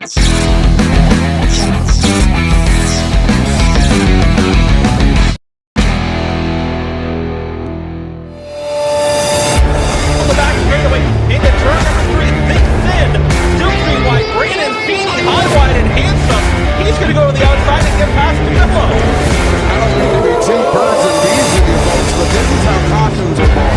On the back straightaway, into turn number 3, thick thin, still 3 wide, Brandon Feeney, high, wide, and handsome. He's going to go to the outside and get past Milo. I don't mean to be two birds and bees with you folks, but this is how cautions are born.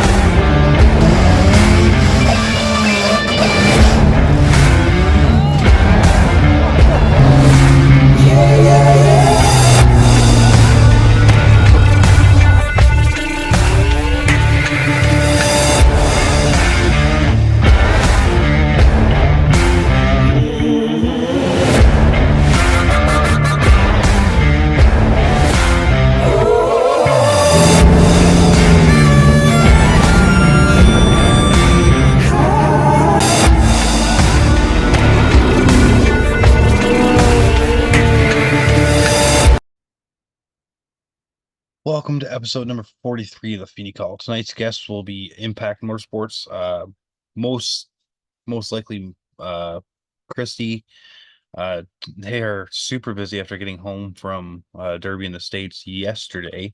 Welcome to episode number 43 of the Feeney Call. Tonight's guest will be Impact Motorsports. Most likely Christy. They are super busy after getting home from Derby in the States yesterday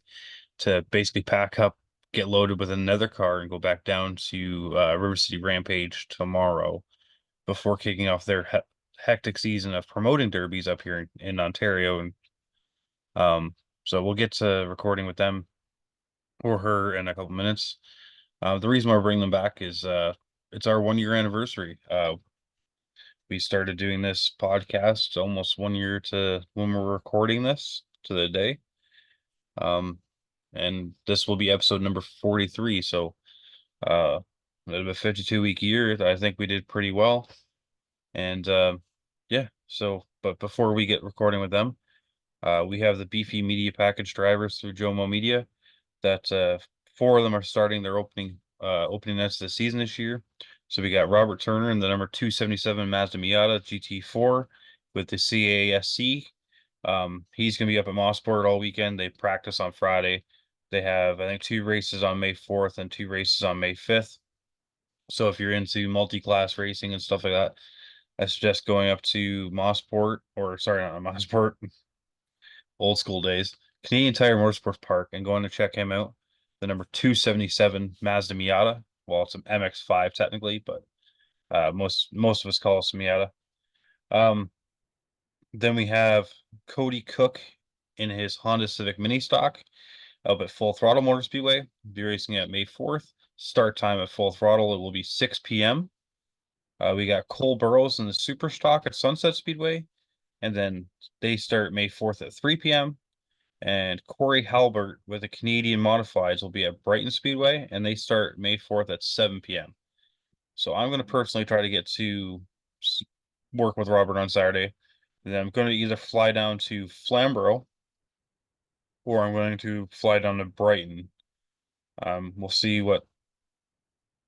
to basically pack up, get loaded with another car, and go back down to River City Rampage tomorrow before kicking off their hectic season of promoting derbies up here in Ontario. And so we'll get to recording with them or her in a couple minutes. The reason why we're bringing them back is it's our 1 year anniversary. We started doing this podcast almost 1 year to when we're recording this to the day. And this will be episode number 43. So a 52-week year. I think we did pretty well. And yeah, but before we get recording with them, we have the beefy media package drivers through Jomo Media that 4 of them are starting their opening nights of the season this year. So we got Robert Turner in the number 277 Mazda Miata GT4 with the CASC. He's going to be up at Motorsports all weekend. They practice on Friday. They have, I think, 2 races on May 4th and 2 races on May 5th. So if you're into multi-class racing and stuff like that, I suggest going up to Motorsport, or sorry, not Motorsport, old school days, Canadian Tire Motorsports Park, and going to check him out. The number 277 Mazda Miata. Well, it's an MX-5 technically, but most of us call it Miata. Then we have Cody Cook in his Honda Civic Mini Stock up at Full Throttle Motor Speedway. Be racing at May 4th. Start time at Full Throttle, it will be 6 p.m. We got Cole Burrows in the Super Stock at Sunset Speedway, and then they start May 4th at 3 p.m. And Corey Halbert with the Canadian Modifieds will be at Brighton Speedway, and they start May 4th at 7 p.m. So I'm going to personally try to get to work with Robert on Saturday. And then I'm going to either fly down to Flamborough or I'm going to fly down to Brighton. We'll see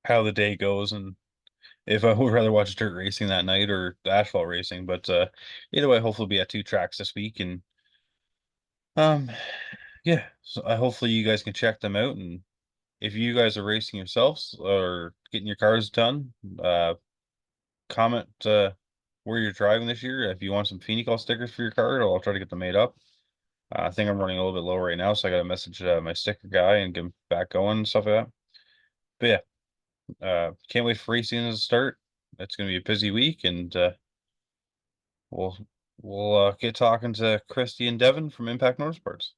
how the day goes and if I would rather watch dirt racing that night or asphalt racing. But either way, hopefully we'll be at 2 tracks this week. And yeah, so hopefully you guys can check them out. And if you guys are racing yourselves or getting your cars done, comment where you're driving this year. If you want some Feeney Call stickers for your car, I'll try to get them made up. I think I'm running a little bit low right now, so I got to message my sticker guy and get him back going and stuff like that. But yeah, can't wait for racing to start. It's going to be a busy week, and we'll get talking to Christy and Devin from Impact Motorsports.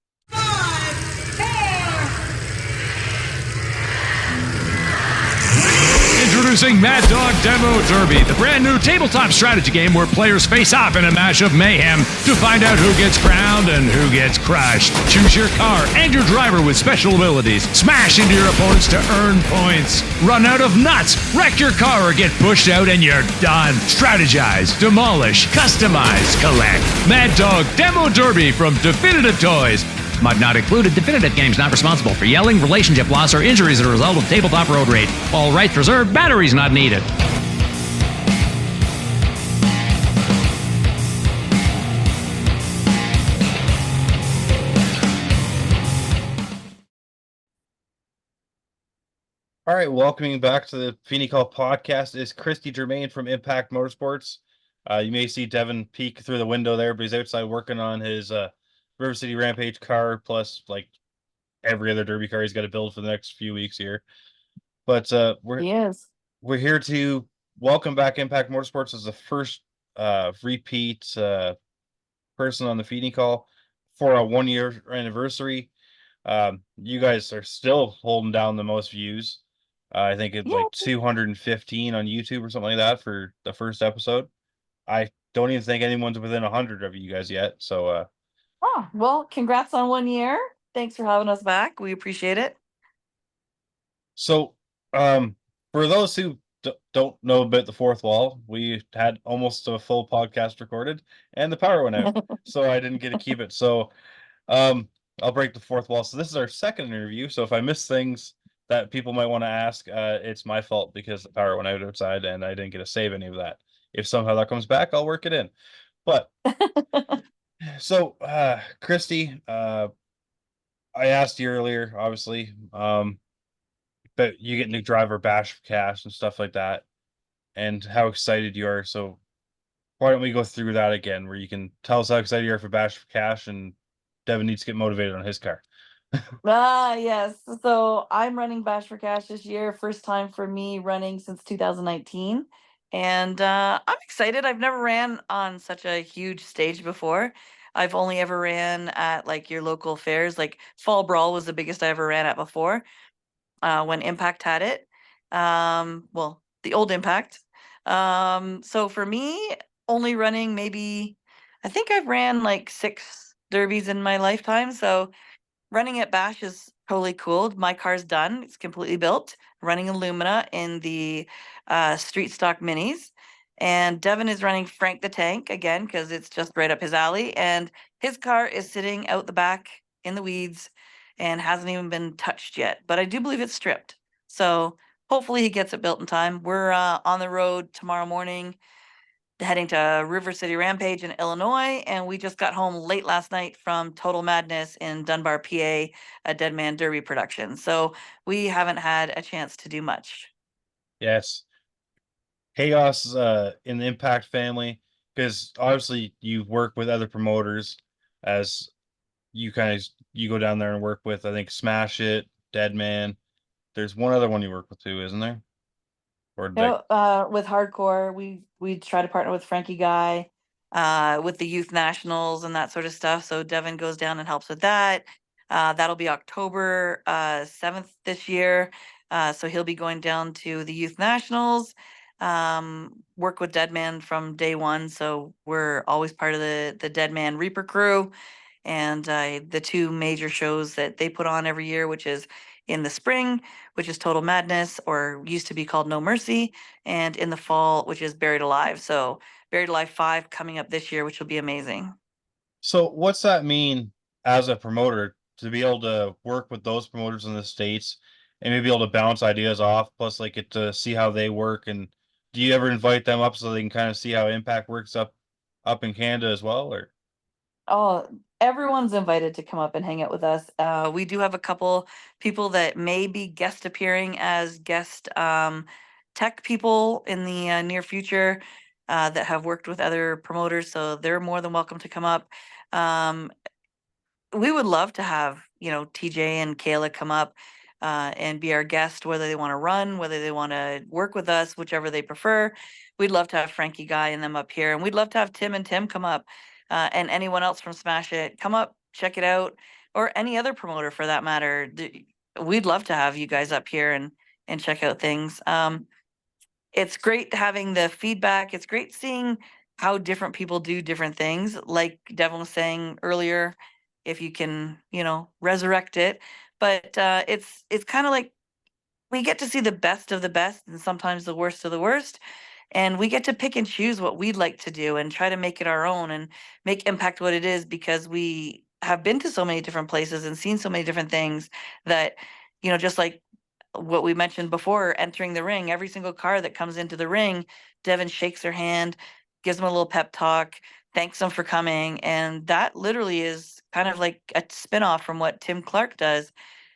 Introducing Mad Dog Demo Derby, the brand new tabletop strategy game where players face off in a match of mayhem to find out who gets crowned and who gets crushed. Choose your car and your driver with special abilities. Smash into your opponents to earn points. Run out of nuts, wreck your car or get pushed out and you're done. Strategize, demolish, customize, collect. Mad Dog Demo Derby from Definitive Toys. Mod not included. Definitive Games not responsible for yelling, relationship loss, or injuries as a result of tabletop road rage. All rights reserved. Batteries not needed. All right, welcoming back to the Feeney Call podcast is Christy Germain from Impact Motorsports. You may see Devin peek through the window there, but he's outside working on his River City Rampage car, plus like every other Derby car he's got to build for the next few weeks here. But Yes. we're here to welcome back Impact Motorsports as the first repeat person on the Feeney Call for a 1 year anniversary. You guys are still holding down the most views. I think it's Yeah. like 215 on YouTube or something like that for the first episode. I don't even think anyone's within 100 of you guys yet. So Oh, well, congrats on 1 year. Thanks for having us back. We appreciate it. So, for those who don't know about the fourth wall, we had almost a full podcast recorded, and the power went out, so I didn't get to keep it. So, I'll break the fourth wall. So this is our second interview. So if I miss things that people might want to ask, it's my fault because the power went out outside, and I didn't get to save any of that. If somehow that comes back, I'll work it in. But so, Christy, I asked you earlier, obviously, but you get new driver bash for cash and stuff like that, and how excited you are. So why don't we go through that again, where you can tell us how excited you are for bash for cash, and Devin needs to get motivated on his car. Yes. So I'm running Bash for Cash this year. First time for me running since 2019. And I'm excited. I've never ran on such a huge stage before. I've only ever ran at like your local fairs. Like Fall Brawl was the biggest I ever ran at before, when Impact had it. Well, the old Impact. So for me, only running maybe, I think I've ran like 6 derbies in my lifetime. So running at Bash is totally cool. My car's done. It's completely built. Running Illumina in the street stock minis. And Devin is running Frank the Tank again because it's just right up his alley. And his car is sitting out the back in the weeds and hasn't even been touched yet. But I do believe it's stripped. So hopefully he gets it built in time. We're on the road tomorrow morning heading to River City Rampage in Illinois, and we just got home late last night from Total Madness in Dunbar, PA, a Dead Man Derby production. So we haven't had a chance to do much. Yes, chaos in the Impact family, because obviously you work with other promoters, as you go down there and work with, I think, Smash It, Dead Man. There's one other one you work with too, isn't there? Or did With hardcore, we try to partner with Frankie Guy, with the youth nationals and that sort of stuff. So Devin goes down and helps with that. That'll be October 7th this year. So he'll be going down to the youth nationals. Work with Deadman from day one. So we're always part of the Deadman Reaper crew. And the two major shows that they put on every year, which is in the spring, which is Total Madness, or used to be called No Mercy, and in the fall, which is Buried Alive. So Buried Alive 5 coming up this year, which will be amazing. So what's that mean as a promoter to be able to work with those promoters in the States and maybe able to bounce ideas off, plus like get to see how they work? And do you ever invite them up so they can kind of see how Impact works up in Canada as well? Or Oh, everyone's invited to come up and hang out with us. We do have a couple people that may be guest appearing as guest tech people in the near future, that have worked with other promoters, so they're more than welcome to come up. Um, we would love to have, TJ and Kayla come up and be our guest, whether they want to run, whether they want to work with us, whichever they prefer. We'd love to have Frankie Guy and them up here, and we'd love to have Tim and Tim come up, and anyone else from Smash It come up, check it out, or any other promoter for that matter. We'd love to have you guys up here and check out things. It's great having the feedback. It's great seeing how different people do different things. Like Devin was saying earlier, if you can, resurrect it. But it's kind of like we get to see the best of the best and sometimes the worst of the worst. And we get to pick and choose what we'd like to do and try to make it our own and make Impact what it is, because we have been to so many different places and seen so many different things that, just like what we mentioned before, entering the ring, every single car that comes into the ring, Devin shakes their hand, gives them a little pep talk, thanks them for coming. And that literally is kind of like a spinoff from what Tim Clark does.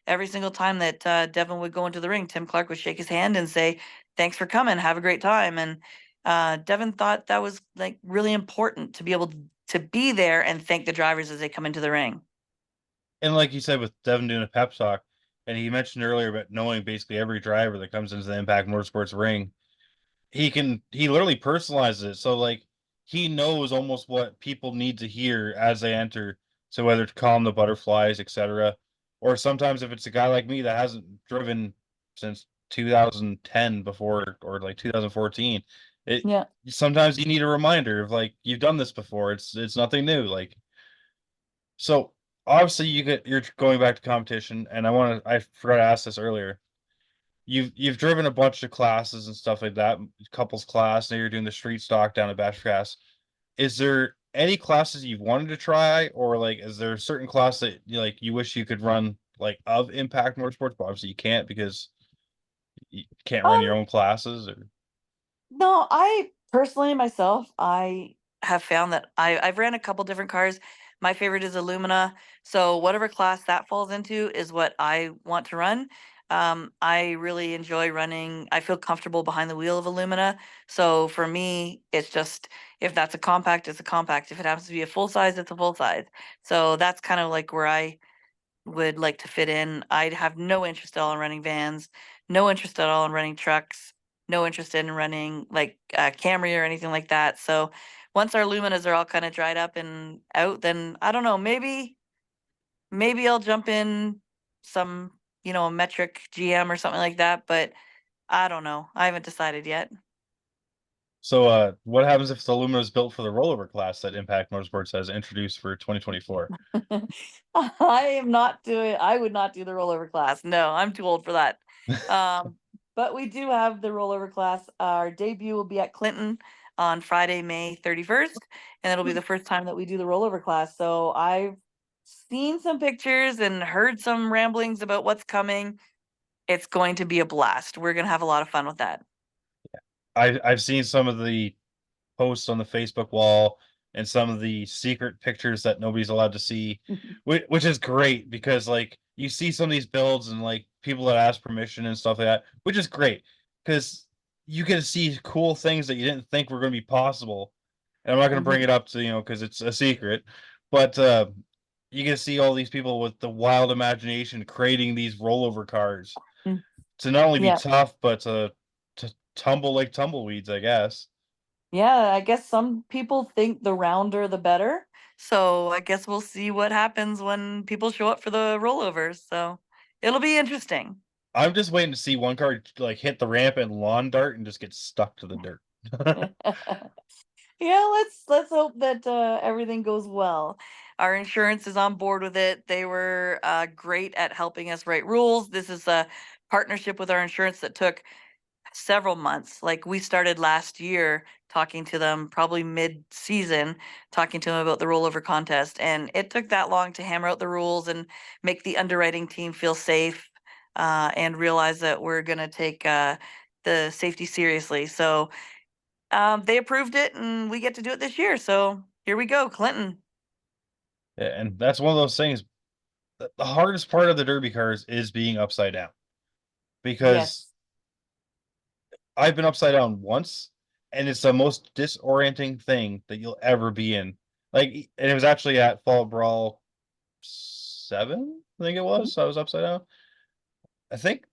Every single time that Devin would go into the ring, Tim Clark would shake his hand and say, thanks for coming, have a great time. And Devin thought that was like really important to be able to be there and thank the drivers as they come into the ring. And like you said, with Devin doing a pep talk, and he mentioned earlier about knowing basically every driver that comes into the Impact Motorsports ring, he literally personalizes it. So like he knows almost what people need to hear as they enter. So whether to calm the butterflies, etc., or sometimes if it's a guy like me that hasn't driven since 2010 before, or like 2014, it Yeah. sometimes you need a reminder of like you've done this before. It's nothing new. Like, so obviously you're going back to competition, and I forgot to ask this earlier. You've driven a bunch of classes and stuff like that, couples class. Now you're doing the street stock down at Bashcast. Is there any classes you've wanted to try, or like is there a certain class that like you wish you could run like of Impact Motorsports, but obviously you can't because you can't run your Um, own classes? Or no, I personally myself, I have found that I've ran a couple different cars. My favorite is Illumina. So whatever class that falls into is what I want to run. I really enjoy running. I feel comfortable behind the wheel of Illumina. So for me, it's just if that's a compact, it's a compact. If it happens to be a full size, it's a full size. So that's kind of like where I would like to fit in. I'd have no interest at all in running vans, no interest at all in running trucks, no interest in running like Camry or anything like that. So once our Luminas are all kind of dried up and out, then I don't know, maybe I'll jump in some, a metric GM or something like that, but I don't know. I haven't decided yet. so, what happens if the Lumina is built for the rollover class that Impact Motorsports has introduced for 2024? I would not do the rollover class. No, I'm too old for that. But we do have the rollover class. Our debut will be at Clinton on Friday, May 31st, and it'll be the first time that we do the rollover class. So I've seen some pictures and heard some ramblings about what's coming. It's going to be a blast. We're going to have a lot of fun with that. I've seen some of the posts on the Facebook wall and some of the secret pictures that nobody's allowed to see, which is great because like you see some of these builds and like people that ask permission and stuff like that, which is great because you get to see cool things that you didn't think were going to be possible. And I'm not going to bring Mhm. it up to because it's a secret, but you get to see all these people with the wild imagination creating these rollover cars Mm. to not only be Yeah. tough but to tumble like tumbleweeds, I guess. Yeah, I guess some people think the rounder the better. So I guess we'll see what happens when people show up for the rollovers. So it'll be interesting. I'm just waiting to see one car like hit the ramp and lawn dart and just get stuck to the dirt. Yeah, let's hope that everything goes well. Our insurance is on board with it. They were great at helping us write rules. This is a partnership with our insurance that took several months. Like we started last year talking to them, probably mid-season, talking to them about the rollover contest, and it took that long to hammer out the rules and make the underwriting team feel safe and realize that we're going to take the safety seriously. So they approved it, and we get to do it this year. So here we go, Clinton. Yeah, and that's one of those things. The hardest part of the derby cars is being upside down because Yes. I've been upside down once, and it's the most disorienting thing that you'll ever be in. Like, and it was actually at Fall Brawl 7, I think it was. I was upside down. I think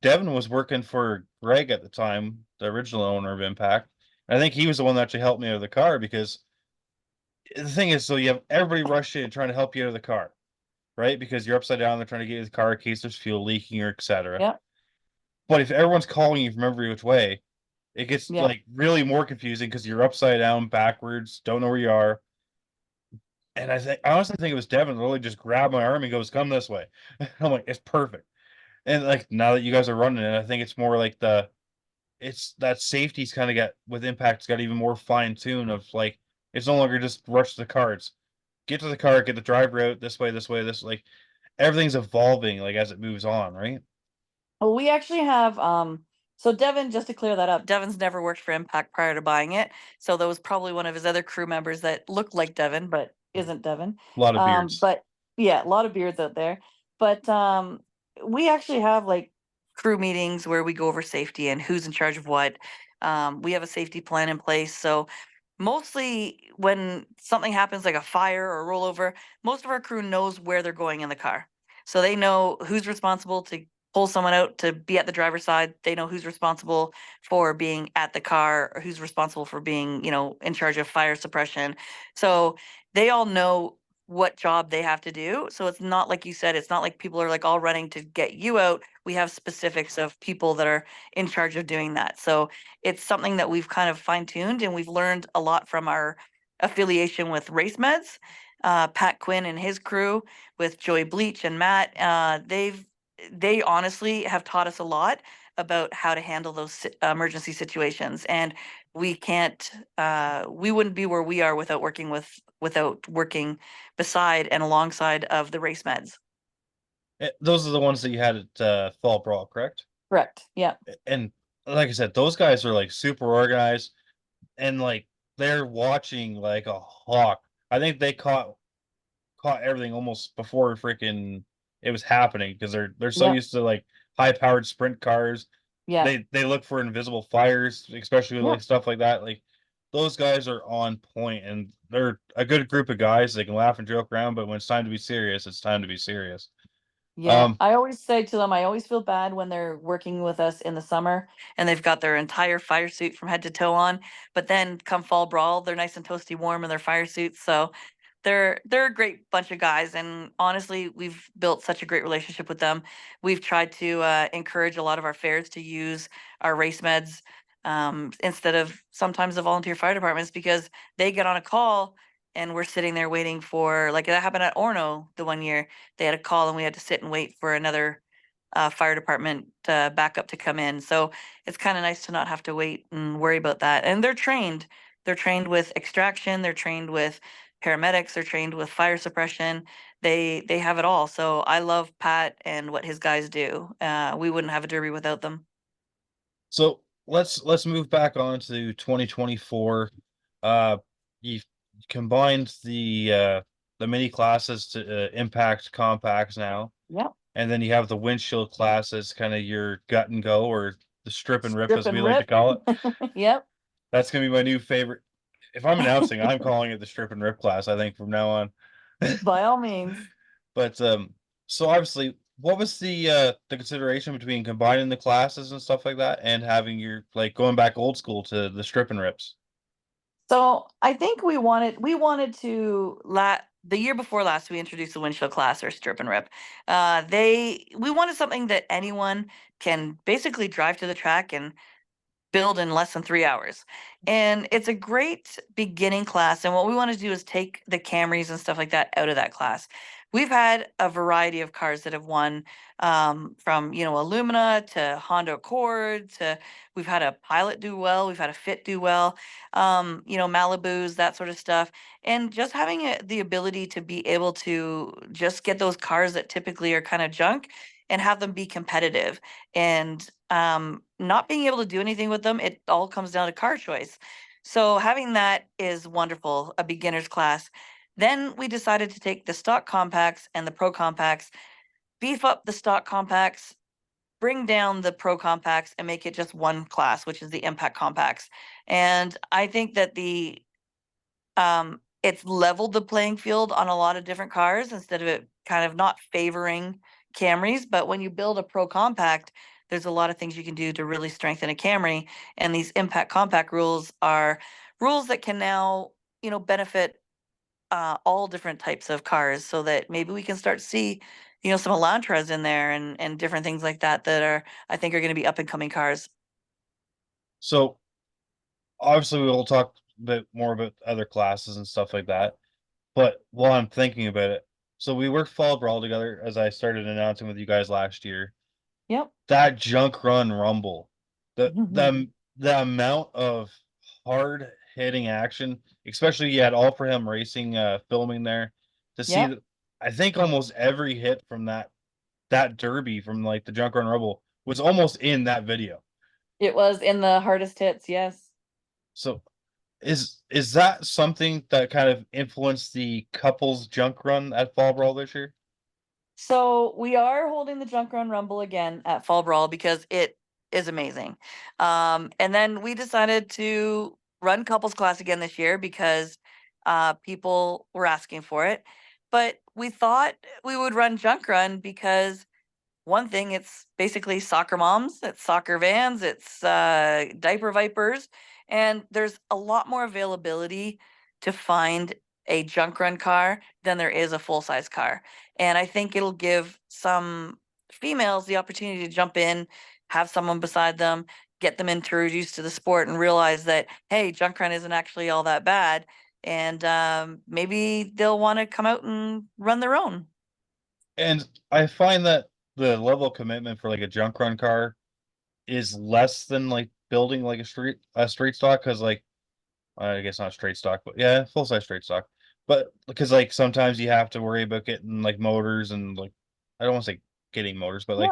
Devin was working for Greg at the time, the original owner of Impact. And I think he was the one that actually helped me out of the car because the thing is, so you have everybody rush in trying to help you out of the car, right? Because you're upside down, they're trying to get you the car in case there's fuel leaking or etc. Yep. But if everyone's calling you from every which way, it gets Yeah. like really more confusing because you're upside down, backwards, don't know where you are. And I honestly think it was Devin that really just grabbed my arm and goes, "Come this way." I'm like, "It's perfect." And like now that you guys are running it, I think it's more like it's that safety's kind of got with Impact's got even more fine tune of like it's no longer just rush to the cards, get to the car, get the driver out this way, this way, this like everything's evolving like as it moves on, right? Well, we actually have so Devin, just to clear that up, Devin's never worked for Impact prior to buying it. So that was probably one of his other crew members that looked like Devin, but isn't Devin. A lot of beards. But yeah, a lot of beards out there. But we actually have like crew meetings where we go over safety and who's in charge of what. We have a safety plan in place. So mostly when something happens like a fire or a rollover, most of our crew knows where they're going in the car. So they know who's responsible to pull someone out to be at the driver's side. They know who's responsible for being at the car or who's responsible for being, in charge of fire suppression. So they all know what job they have to do. So it's not like you said, it's not like people are like all running to get you out. We have specifics of people that are in charge of doing that. So it's something that we've kind of fine-tuned, and we've learned a lot from our affiliation with Race Meds. Pat Quinn and his crew with Joy Bleach and Matt, they honestly have taught us a lot about how to handle those emergency situations. And we wouldn't be where we are without working beside and alongside of the Race Meds. Those are the ones that you had at Fall Brawl, correct? Correct. Yeah. And like I said, those guys are like super organized, and like they're watching like a hawk. I think they caught everything almost before freaking it was happening, because they're so Yep. used to like high powered sprint cars. Yeah. They look for invisible fires, especially with Yeah. like stuff like that. Like those guys are on point, and they're a good group of guys. They can laugh and joke around, but when it's time to be serious, it's time to be serious. Yeah, I always say to them, I always feel bad when they're working with us in the summer and they've got their entire fire suit from head to toe on, but then come fall brawl, they're nice and toasty warm in their fire suits. So they're a great bunch of guys, and honestly, we've built such a great relationship with them. We've tried to encourage a lot of our fairs to use our Race Meds instead of sometimes the volunteer fire departments, because they get on a call and we're sitting there waiting for, like that happened at Orno the one year. They had a call and we had to sit and wait for another fire department backup to come in. So it's kind of nice to not have to wait and worry about that. And they're trained. They're trained with extraction. They're trained with paramedics. They're trained with fire suppression. They have it all. So I love Pat and what his guys do. We wouldn't have a derby without them. So let's move back on to 2024. You've combined the mini classes to impact compacts now, Yep. and then you have the windshield class as kind of your gut and go, or the strip and rip, Strip as and we like to rip. call it. Yep. That's gonna be my new favorite. If I'm announcing, I'm calling it the strip and rip class, I think, from now on. By all means. But so obviously, what was the consideration between combining the classes and stuff like that, and having your like going back old school to the strip and rips? So I think we wanted to the year before last we introduced the windshield class or strip and rip. We wanted something that anyone can basically drive to the track and build in less than 3 hours. And it's a great beginning class. And what we want to do is take the Camrys and stuff like that out of that class. We've had a variety of cars that have won, from Illumina to Honda Accord to, we've had a Pilot do well, we've had a Fit do well, Malibus, that sort of stuff. And just having the ability to be able to just get those cars that typically are kind of junk and have them be competitive, and not being able to do anything with them, it all comes down to car choice. So having that is wonderful, a beginner's class. Then we decided to take the stock compacts and the pro compacts, beef up the stock compacts, bring down the pro compacts, and make it just one class, which is the impact compacts. And I think that it's leveled the playing field on a lot of different cars, instead of it kind of not favoring Camrys. But when you build a pro compact, there's a lot of things you can do to really strengthen a Camry. And these impact compact rules are rules that can now, benefit all different types of cars, so that maybe we can start to see, some Elantras in there, and different things like that that I think are going to be up and coming cars. So obviously, we'll talk a bit more about other classes and stuff like that. But while I'm thinking about it, so we worked Fall Brawl together, as I started announcing with you guys last year. Yep. That junk run rumble, the amount of hard hitting action, especially you had All For Him Racing filming there, to see Yep. that. I think almost every hit from that derby from like the junk run rumble was almost in that video. It was in the hardest hits. Yes. So is that something that kind of influenced the couples junk run at Fall Brawl this year? So we are holding the Junk Run Rumble again at Fall Brawl, because is amazing. And then we decided to run couples class again this year because people were asking for it. But we thought we would run junk run because one thing, it's basically soccer moms, it's soccer vans, it's diaper vipers, and there's a lot more availability to find a junk run car than there is a full size car. And I think it'll give some females the opportunity to jump in, have someone beside them, get them introduced to the sport, and realize that, hey, junk run isn't actually all that bad. And maybe they'll want to come out and run their own. And I find that the level of commitment for like a junk run car is less than like building like a straight stock, because like I guess not straight stock, but yeah, full size straight stock. But because like sometimes you have to worry about getting like motors and like I don't want to say getting motors, but like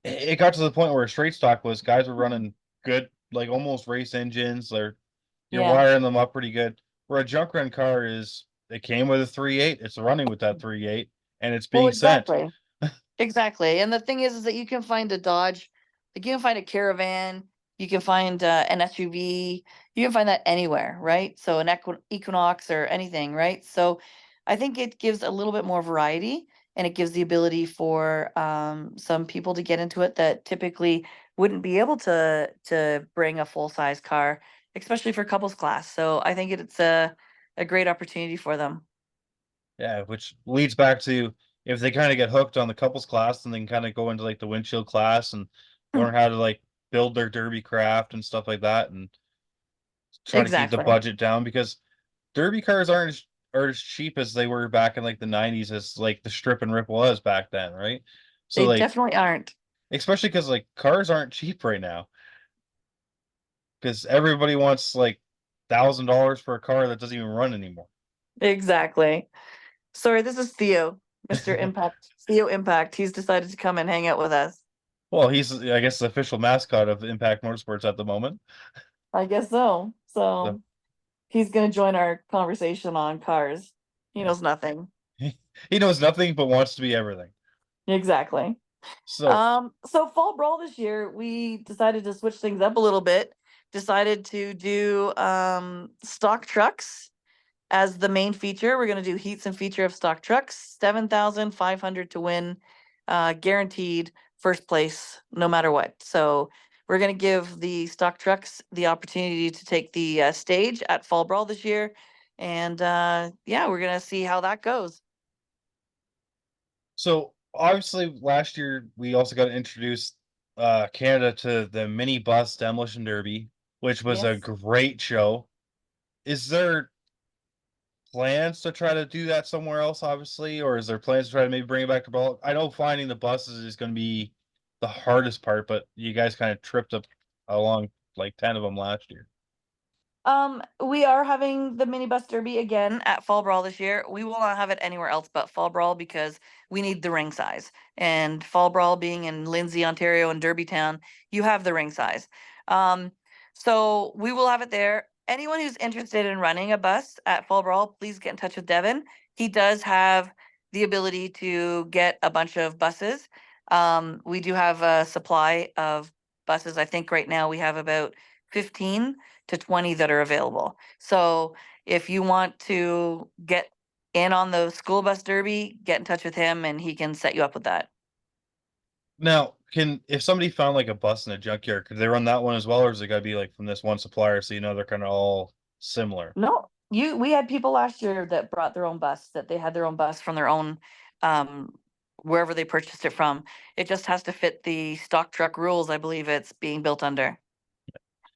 it got to the point where a straight stock was guys were running good, like almost race engines. You're Yeah. wiring them up pretty good. Where a junk run car is, it came with a 3.8. It's running with that 3.8, and it's Well, being sent. exactly. Exactly. And the thing is that you can find a Dodge, like you can find a Caravan, you can find an SUV, you can find that anywhere, right? So an Equinox or anything, right? So I think it gives a little bit more variety, and it gives the ability for some people to get into it that typically wouldn't be able to bring a full size car, especially for couples class. So I think it's a great opportunity for them. Yeah, which leads back to if they kind of get hooked on the couples class, then they can kind of go into like the windshield class and learn how to like build their derby craft and stuff like that, and try to keep the Exactly. budget down because derby cars aren't as cheap as they were back in like the 90s, as like the strip and rip was back then, right? So They like definitely aren't. especially because like cars aren't cheap right now, because everybody wants like $1,000 for a car that doesn't even run anymore. Exactly. Sorry, this is Theo, Mr. Impact. Theo Impact. He's decided to come and hang out with us. Well, he's I guess the official mascot of Impact Motorsports at the moment. I guess so. So So he's going to join our conversation on cars. He yeah, knows nothing. he knows nothing but wants to be everything. Exactly. So So Fall Brawl this year, we decided to switch things up a little bit. Decided to do stock trucks as the main feature. We're going to do heats and feature of stock trucks, 7,500 to win, guaranteed first place no matter what. So we're going to give the stock trucks the opportunity to take the stage at Fall Brawl this year. And yeah, we're going to see how that goes. so obviously last year we also got to introduce Canada to the mini bus demolition derby, which was a Yes. great show. Is there plans to try to do that somewhere else, obviously, or is there plans to try to maybe bring it back to ball? I know finding the buses is going to be the hardest part, but you guys kind of tripped up along like 10 of them last year. We are having the minibus derby again at Fall Brawl this year. We will not have it anywhere else but Fall Brawl because we need the ring size. And Fall Brawl being in Lindsay, Ontario, and Derbytown, you have the ring size. So we will have it there. Anyone who's interested in running a bus at Fall Brawl, please get in touch with Devin. He does have the ability to get a bunch of buses. We do have a supply of buses. I think right now we have about 15 to 20 that are available. So if you want to get in on the school bus derby, get in touch with him and he can set you up with that. Now, can if somebody found like a bus in a junkyard, could they run that one as well, or is it got to be like from this one supplier so you know they're kind of all similar? No, we had people last year that brought their own bus, that they had their own bus from their own um wherever they purchased it from. It just has to fit the stock truck rules, I believe it's being built under.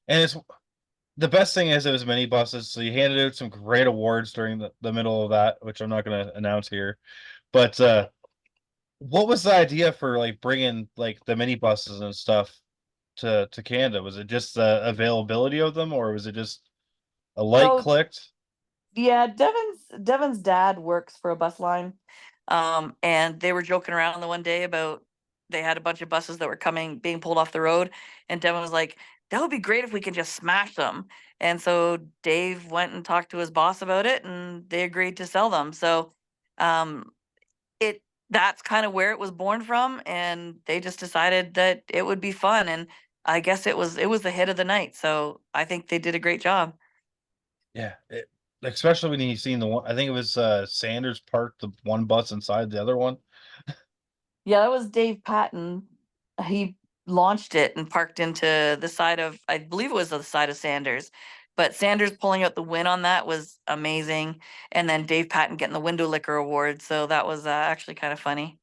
And it's the best thing is it was mini buses, so you handed out some great awards during the middle of that, which I'm not going to announce here. But what was the idea for like bringing like the mini buses and stuff to Canada? Was it just the availability of them, or was it just a light So clicked? yeah, Devin's dad works for a bus line. And they were joking around the one day about they had a bunch of buses that were being pulled off the road, and Devin was like, "That would be great if we can just smash them." And so Dave went and talked to his boss about it, and they agreed to sell them. So, um, that's kind of where it was born from, and they just decided that it would be fun. And I guess it was the hit of the night. So I think they did a great job. Yeah, especially when you seen the one. I think it was Sanders parked the one bus inside the other one. Yeah, that was Dave Patton. He launched it and parked into the side of, I believe it was the side of Sanders. But Sanders pulling out the win on that was amazing. And then Dave Patton getting the window liquor award. So that was actually kind of funny.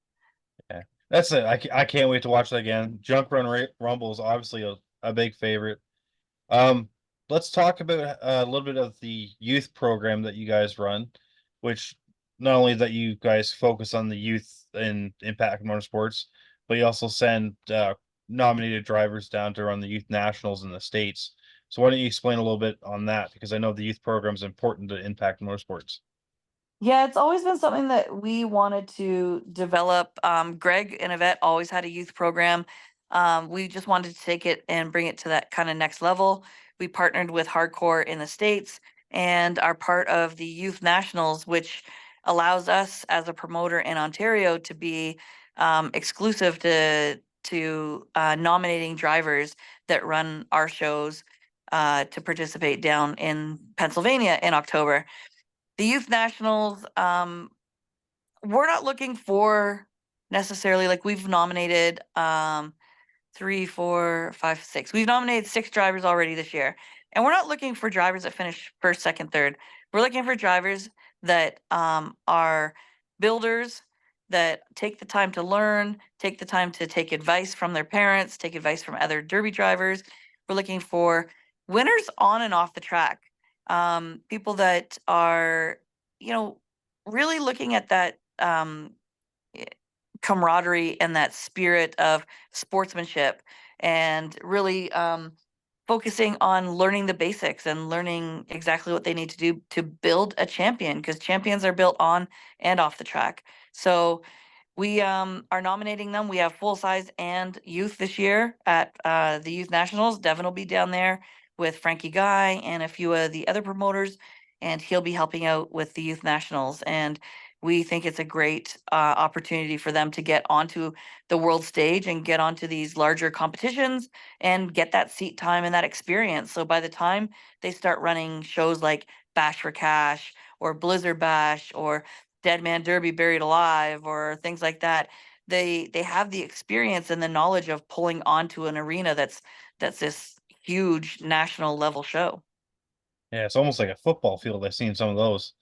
Yeah, that's it. I can't wait to watch that again. Junk Run Rumble is obviously a big favorite. Um, let's talk about a little bit of the youth program that you guys run, which not only that you guys focus on the youth in Impact Motorsports, but you also send nominated drivers down to run the youth nationals in the States. So why don't you explain a little bit on that? Because I know the youth program is important to Impact Motorsports. Yeah, it's always been something that we wanted to develop. Greg and Yvette always had a youth program. We just wanted to take it and bring it to that kind of next level. We partnered with Hardcore in the States and are part of the Youth Nationals, which allows us as a promoter in Ontario to be exclusive to nominating drivers that run our shows to participate down in Pennsylvania in October. The Youth Nationals, we're not looking for necessarily, like, we've nominated 3, 4, 5, 6. We've nominated 6 drivers already this year. And we're not looking for drivers that finish first, second, third. We're looking for drivers that are builders, that take the time to learn, take the time to take advice from their parents, take advice from other derby drivers. We're looking for winners on and off the track. People that are, you know, really looking at that eh, camaraderie and that spirit of sportsmanship, and really focusing on learning the basics and learning exactly what they need to do to build a champion, because champions are built on and off the track. So we are nominating them. We have full size and youth this year at the Youth Nationals. Devin will be down there with Frankie Guy and a few of the other promoters, and he'll be helping out with the Youth Nationals. And we think it's a great opportunity for them to get onto the world stage and get onto these larger competitions and get that seat time and that experience. So by the time they start running shows like Bash for Cash or Blizzard Bash or Dead Man Derby Buried Alive or things like that, they have the experience and the knowledge of pulling onto an arena that's this huge national level show. Yeah, it's almost like a football field. I've seen some of those.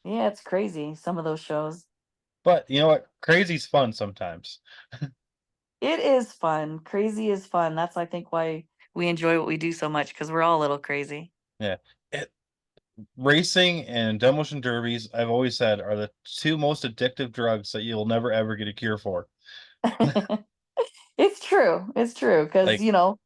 Yeah, it's crazy, some of those shows. But you know what? Crazy's fun sometimes. It is fun. Crazy is fun. That's, I think, why we enjoy what we do so much, because we're all a little crazy. Yeah. Racing and demolition derbies, I've always said, are the two most addictive drugs that you'll never ever get a cure for. It's true. It's true. Because, Like, you know,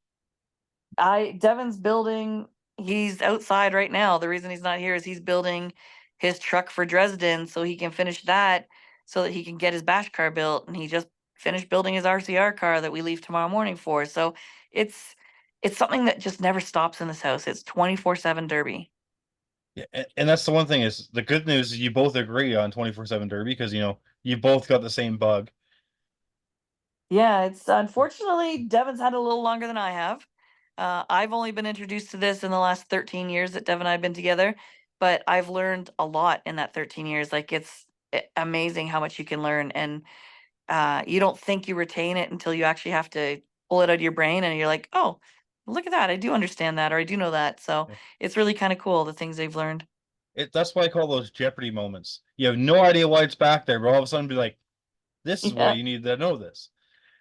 Devin's building, he's outside right now. The reason he's not here is he's building his truck for Dresden so he can finish that, so that he can get his bash car built. And he just finished building his RCR car that we leave tomorrow morning for. So it's it's something that just never stops in this house. It's 24/7 derby. yeah, and that's the one thing is the good news is you both agree on 24/7 derby because you know you both got the same bug. Yeah, it's unfortunately Devin's had it a little longer than I have. I've only been introduced to this in the last 13 years that Dev and I have been together, but I've learned a lot in that 13 years. Like, it's amazing how much you can learn, and you don't think you retain it until you actually have to pull it out of your brain, and you're like, oh, look at that, I do understand that, or I do know that. So Yeah. it's really kind of cool, the things they've learned. That's why I call those Jeopardy moments. You have no idea why it's back there, but all of a sudden be like, this is why Yeah. you need to know this.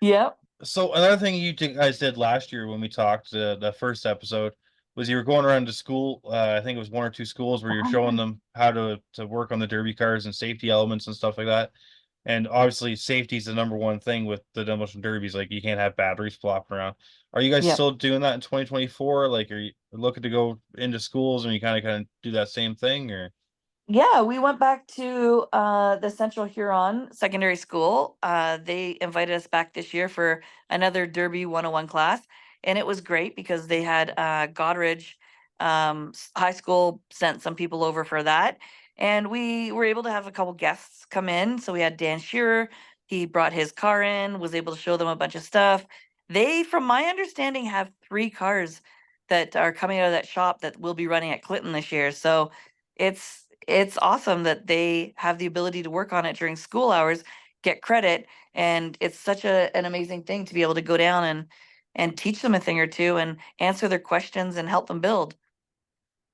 Yep. So another thing you guys did last year when we talked the first episode was you were going around to school. I think it was 1 or 2 schools where you're Oh, showing yeah. them how to work on the derby cars and safety elements and stuff like that. And obviously, safety is the number one thing with the demolition derbies. Like you can't have batteries flopping around. Are you guys Yep. still doing that in 2024? Like, are you looking to go into schools and you kind of do that same thing, or? Yeah, we went back to the Central Huron Secondary School. They invited us back this year for another Derby 101 class, and it was great because they had Godridge High School sent some people over for that, and we were able to have a couple guests come in. So we had Dan Shearer. He brought his car in, was able to show them a bunch of stuff. They, from my understanding, have 3 cars that are coming out of that shop that will be running at Clinton this year. So it's awesome that they have the ability to work on it during school hours, get credit, and it's such an amazing thing to be able to go down and teach them a thing or two and answer their questions and help them build.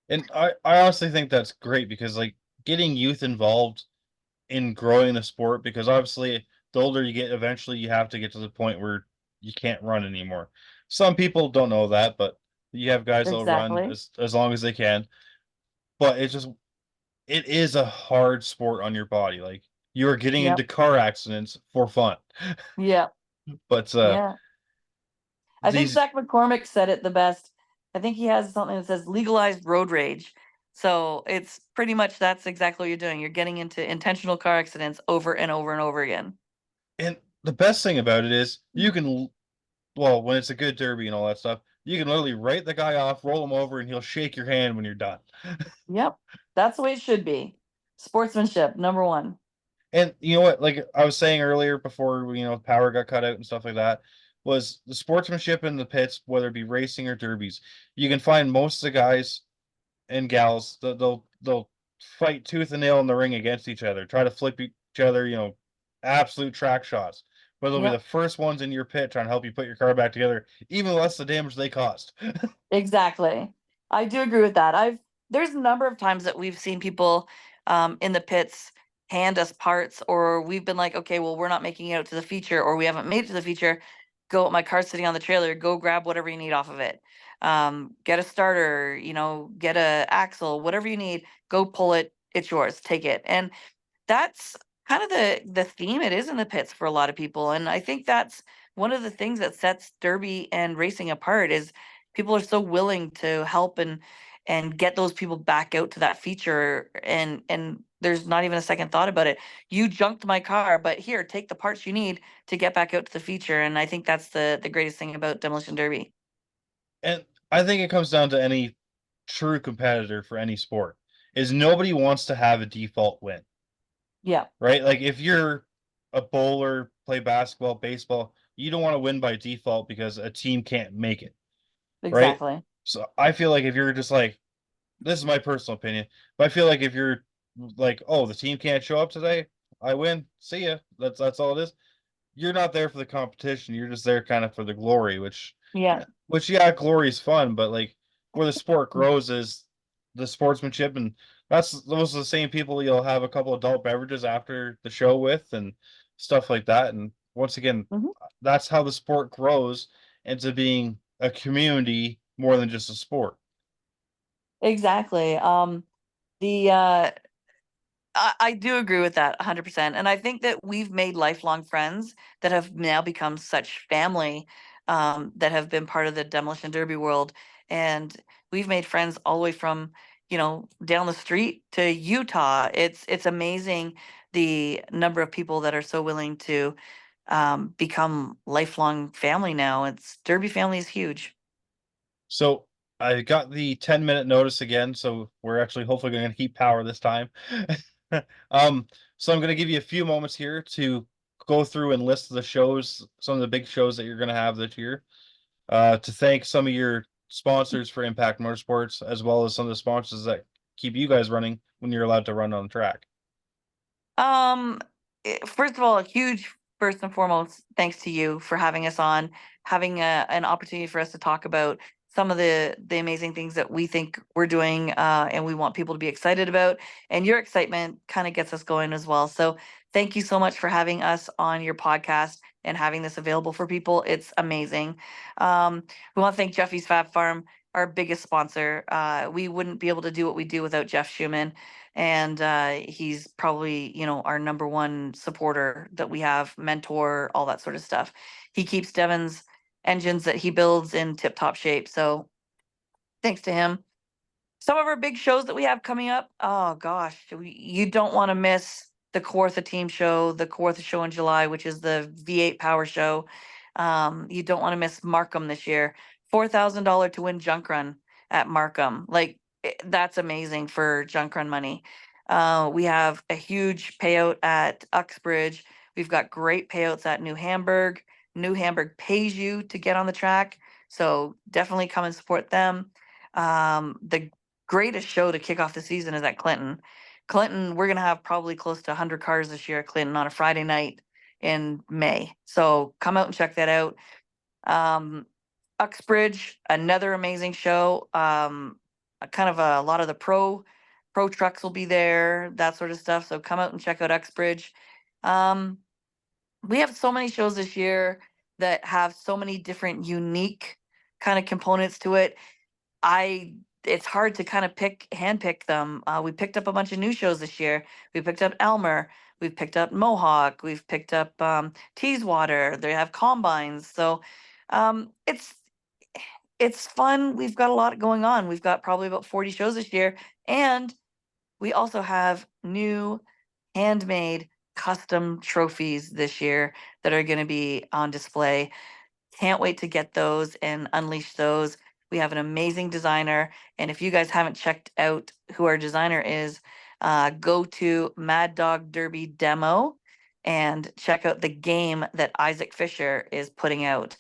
And I honestly think that's great because like getting youth involved in growing the sport, because obviously the older you get, eventually you have to get to the point where you can't run anymore. Some people don't know that, but you have guys that'll run Exactly. as long as they can. But it is a hard sport on your body. Like you are getting Yep. into car accidents for fun. Yeah. But Yeah. I think these Zach McCormick said it the best. I think he has something that says legalized road rage. So it's pretty much that's exactly what you're doing. You're getting into intentional car accidents over and over and over again. and the best thing about it is you can well, when it's a good derby and all that stuff, you can literally write the guy off, roll him over, and he'll shake your hand when you're done. Yep. That's the way it should be. Sportsmanship, number one. And you know what? Like I was saying earlier, before power got cut out and stuff like that, was the sportsmanship in the pits, whether it be racing or derbies. You can find most of the guys and gals that they'll fight tooth and nail in the ring against each other, try to flip each other, absolute track shots. But they'll be the Yep. first ones in your pit trying to help you put your car back together, even less the damage they caused. Exactly. I do agree with that. There's a number of times that we've seen people in the pits hand us parts, or we've been like, okay, well, we're not making it out to the feature, or we haven't made it to the feature. Go, my car's sitting on the trailer. Go grab whatever you need off of it. Get a starter, get a axle, whatever you need. Go pull it. It's yours. Take it. And that's kind of the theme it is in the pits for a lot of people, and I think that's one of the things that sets derby and racing apart is people are so willing to help and get those people back out to that feature, and there's not even a second thought about it. You junked my car, but here, take the parts you need to get back out to the feature, and I think that's the greatest thing about demolition derby. And I think it comes down to any true competitor for any sport is nobody wants to have a default win, Yeah, right? Like if you're a bowler, play basketball, baseball, you don't want to win by default because a team can't make it, right? exactly. So I feel like if you're just like, this is my personal opinion, but I feel like if you're like, oh, the team can't show up today, I win, see ya. That's all it is. You're not there for the competition. You're just there kind of for the glory, Yeah. yeah, glory is fun, but like where the sport grows is the sportsmanship, and those are the same people you'll have a couple adult beverages after the show with and stuff like that. And once again, Mhm. that's how the sport grows into being a community more than just a sport. Exactly. The I do agree with that 100%. And I think that we've made lifelong friends that have now become such family, that have been part of the demolition derby world. And we've made friends all the way from, down the street to Utah. It's amazing the number of people that are so willing to become lifelong family now. It's Derby family is huge. So I got the 10-minute notice again, so we're actually hopefully going to keep power this time. um, so I'm going to give you a few moments here to go through and list the shows, some of the big shows that you're going to have this year. To thank some of your sponsors for Impact Motorsports, as well as some of the sponsors that keep you guys running when you're allowed to run on the track. Um, First of all, a huge first and foremost thanks to you for having us on, having an opportunity for us to talk about some of the amazing things that we think we're doing, and we want people to be excited about. And your excitement kind of gets us going as well. So thank you so much for having us on your podcast and having this available for people. It's amazing. We want to thank Jeffy's Fab Farm, our biggest sponsor. We wouldn't be able to do what we do without Jeff Schumann, and he's probably our number one supporter that we have, mentor, all that sort of stuff. He keeps Devin's engines that he builds in tip top shape, so thanks to him. Some of our big shows that we have coming up, oh gosh, you don't want to miss the Kawartha Team Show, the Kawartha Show in July, which is the V8 Power Show. You don't want to miss Markham this year. $4,000 to win junk run at Markham. Like, that's amazing for junk run money. We have a huge payout at Uxbridge. We've got great payouts at New Hamburg, New Hamburg pays you to get on the track, so definitely come and support them. The greatest show to kick off the season is at Clinton. Clinton, we're gonna have probably close to 100 cars this year at Clinton on a Friday night in May. So come out and check that out. Uxbridge, another amazing show. Kind of a lot of the pro trucks will be there, that sort of stuff. So come out and check out Uxbridge. We have so many shows this year that have so many different unique kind of components to it. It's hard to kind of handpick them. We picked up a bunch of new shows this year. We picked up Elmer. We've picked up Mohawk. We've picked up Teeswater. They have combines. So it's fun. We've got a lot going on. We've got probably about 40 shows this year, and we also have new handmade custom trophies this year that are going to be on display. Can't wait to get those and unleash those. We have an amazing designer. And if you guys haven't checked out who our designer is, go to Mad Dog Derby Demo and check out the game that Isaac Fisher is putting out.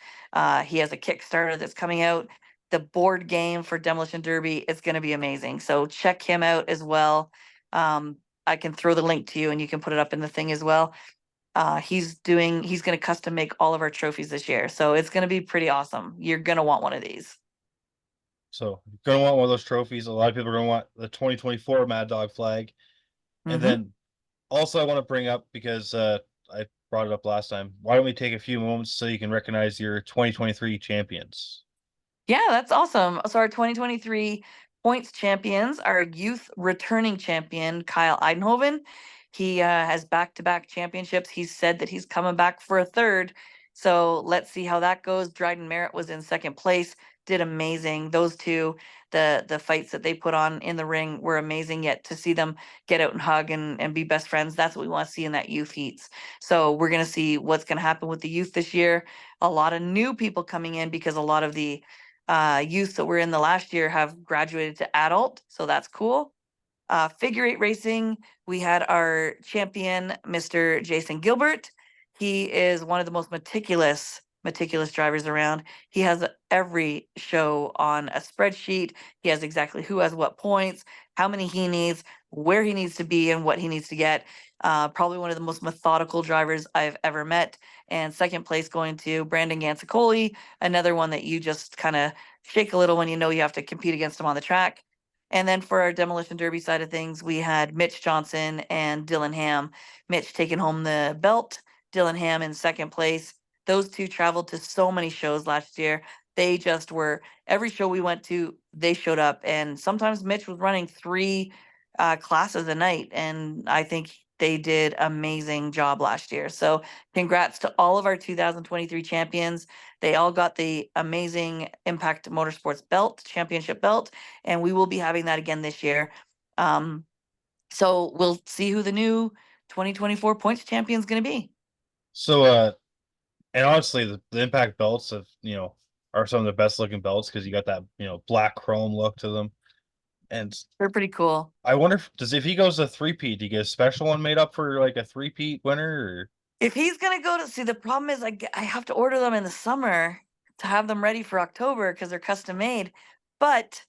He has a Kickstarter that's coming out. The board game for Demolition Derby is going to be amazing. So check him out as well. I can throw the link to you and you can put it up in the thing as well. He's going to custom make all of our trophies this year. So it's going to be pretty awesome. You're going to want one of these. So you're gonna want one of those trophies. A lot of people are gonna want the 2024 Mad Dog flag. And then also I want to bring up, because I brought it up last time, why don't we take a few moments so you can recognize your 2023 champions? Yeah, that's awesome. So our 2023 points champions, our youth returning champion, Kyle Eidenhoven. He has back-to-back championships. He's said that he's coming back for a third. So let's see how that goes. Dryden Merritt was in second place, did amazing. Those two, the fights that they put on in the ring were amazing. Yet to see them get out and hug and be best friends, that's what we want to see in that youth heats. So we're going to see what's going to happen with the youth this year. A lot of new people coming in because a lot of the youth that were in the last year have graduated to adult, so that's cool. Figure eight racing, we had our champion, Mr. Jason Gilbert. He is one of the most meticulous drivers around. He has every show on a spreadsheet. He has exactly who has what points, how many he needs, where he needs to be, and what he needs to get. Probably one of the most methodical drivers I've ever met. And second place going to Brandon Gansicoli, another one that you just kind of shake a little when you know you have to compete against him on the track. And then for our Demolition Derby side of things, we had Mitch Johnson and Dylan Ham. Mitch taking home the belt, Dylan Ham in second place. Those two traveled to so many shows last year. They just were, every show we went to, they showed up. And sometimes Mitch was running 3 classes a night. And I think they did amazing job last year. So congrats to all of our 2023 champions. They all got the amazing Impact Motorsports belt, championship belt, and we will be having that again this year. So we'll see who the new 2024 points champion is going to be. So and honestly, the Impact belts are some of the best looking belts, because you got that black chrome look to them. And They're pretty cool. I wonder if he goes to three-peat, do you get a special one made up for like a three-peat winner? Or? If he's going to go to see, the problem is I have to order them in the summer to have them ready for October because they're custom made. But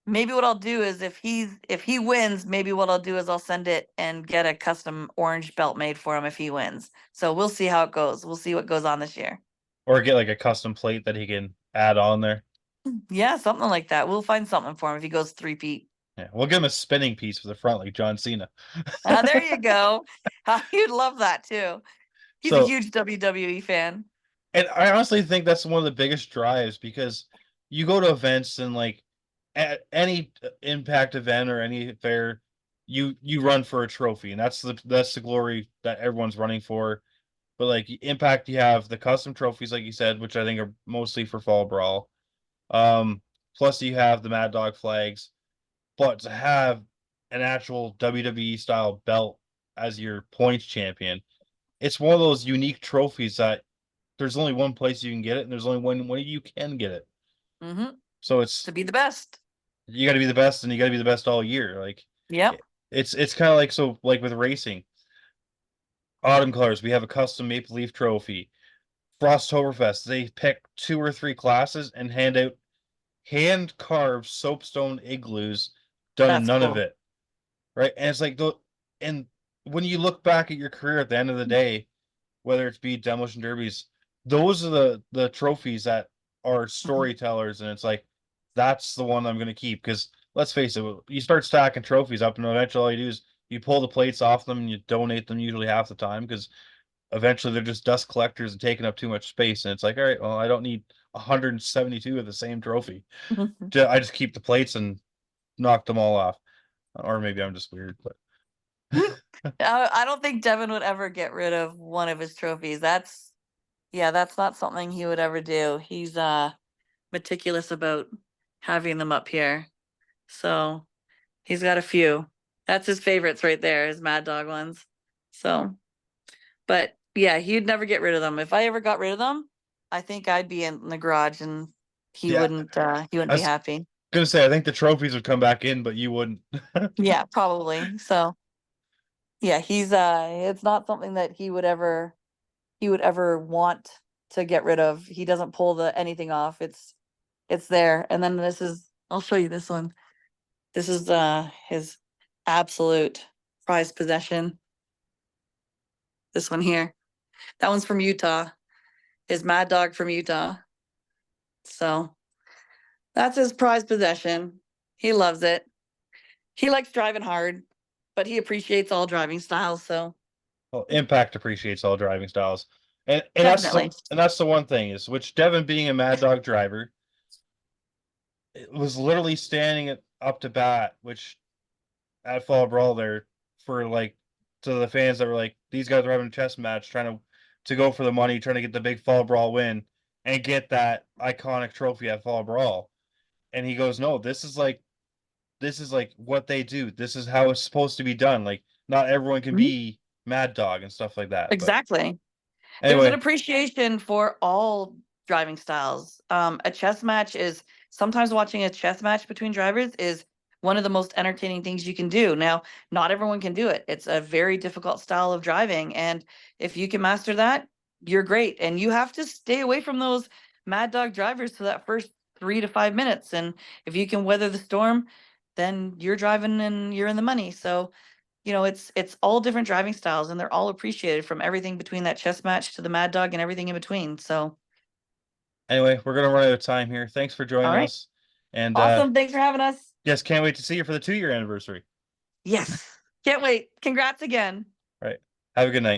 maybe what I'll do is if he wins, maybe what I'll do is I'll send it and get a custom orange belt made for him if he wins. So we'll see how it goes. We'll see what goes on this year. Or get like a custom plate that he can add on there. Yeah, something like that. We'll find something for him if he goes three-peat. Yeah, we'll give him a spinning piece for the front like John Cena. There you go. You'd love that too. He's a huge WWE fan. And I honestly think that's one of the biggest drives, because you go to events and like at any Impact event or any fair, you run for a trophy, and that's the glory that everyone's running for. But like Impact, you have the custom trophies, like you said, which I think are mostly for Fall Brawl. Plus you have the Mad Dog flags, but to have an actual WWE style belt as your points champion, it's one of those unique trophies that there's only one place you can get it, and there's only one way you can get it. Mm-hmm. So it's to be the best. You got to be the best, and you got to be the best all year. Like, yep. It's kind of like with racing. Autumn colors, we have a custom Maple Leaf trophy. Frosttoberfest, they pick 2 or 3 classes and hand out hand-carved soapstone igloos done in That's none of cool. it, right? And it's like, and when you look back at your career at the end of the day, whether it's be demolition derbies, those are the trophies that are storytellers, and it's like, that's the one I'm going to keep. Because let's face it, you start stacking trophies up, and eventually all you do is you pull the plates off them and you donate them usually half the time, because eventually they're just dust collectors and taking up too much space. And it's like, all right, well, I don't need 172 of the same trophy. I just keep the plates and knock them all off. Or maybe I'm just weird, but I don't think Devin would ever get rid of one of his trophies. That's not something he would ever do. He's meticulous about having them up here. So he's got a few. That's his favorites right there, his Mad Dog ones. So, but yeah, he'd never get rid of them. If I ever got rid of them, I think I'd be in the garage and he yeah, wouldn't I be was happy. gonna say, I think the trophies would come back in, but you wouldn't. Yeah, probably. So yeah, he's it's not something that he would ever want to get rid of. He doesn't pull the anything off. It's there. And then I'll show you this one. This is his absolute prized possession. This one here. That one's from Utah. His Mad Dog from Utah. So that's his prized possession. He loves it. He likes driving hard, but he appreciates all driving styles. So Well, Impact appreciates all driving styles, and definitely. that's the one thing is, which Devin, being a Mad Dog driver, it was literally standing up to bat, which at Fall Brawl there, for like, to the fans that were like, these guys are having a chess match, trying to go for the money, trying to get the big Fall Brawl win and get that iconic trophy at Fall Brawl. And he goes, no, this is like what they do. This is how it's supposed to be done. Like, not everyone can Mhm. be Mad Dog and stuff like that. But Exactly. There's an anyway, appreciation for all driving styles. A chess match is sometimes watching a chess match between drivers is one of the most entertaining things you can do. Now, not everyone can do it. It's a very difficult style of driving. And if you can master that, you're great. And you have to stay away from those Mad Dog drivers for that first 3 to 5 minutes. And if you can weather the storm, then you're driving and you're in the money. So it's all different driving styles and they're all appreciated, from everything between that chess match to the Mad Dog and everything in between. So, anyway, we're gonna run out of time here. Thanks for all joining right. us. And Awesome. Thanks for having us. yes, can't wait to see you for the 2-year anniversary. Yes. Can't wait. Congrats again. All right. Have a good night.